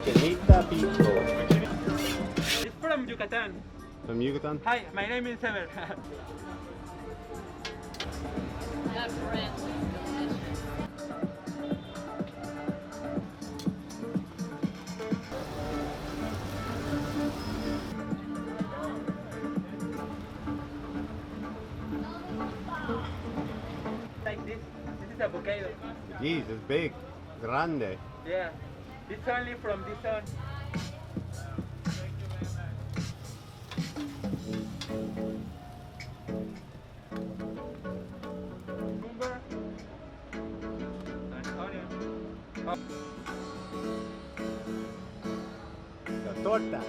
Cochinita Pibil. It's from Yucatán. From Yucatan? Hi, my name is Ever. That bread looks delicious. Like this. This is avocado. Jeez, it's big. Grande. Yeah. It's only from this one. Cucumber and onion. Oh, The torta.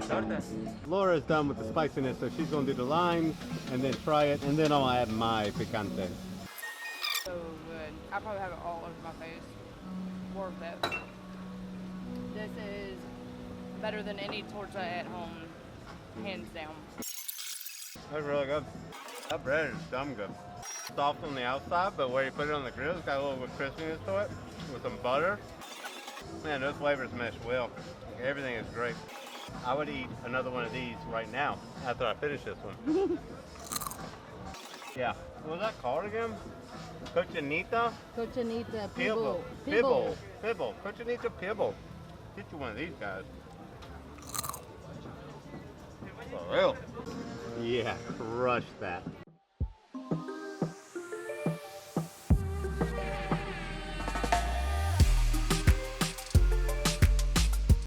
torta. Laura's done with the spiciness, so she's going to do the limes and then try it, and then I'll add my picante. So good. I probably have it all over my face. Worth it. This is better than any torta at home, hands down. That's really good. That bread is dumb good. Soft on the outside, but where you put it on the grill, it's got a little bit of crispiness to it with some butter. Man, those flavors mesh well. Everything is great. I would eat another one of these right now after I finish this one. Yeah. What was that called again? Cochinita Cochinita Pibil. Pibil. Pibil. Cochinita Pibil. Get you one of these guys. For real. Yeah, crush that.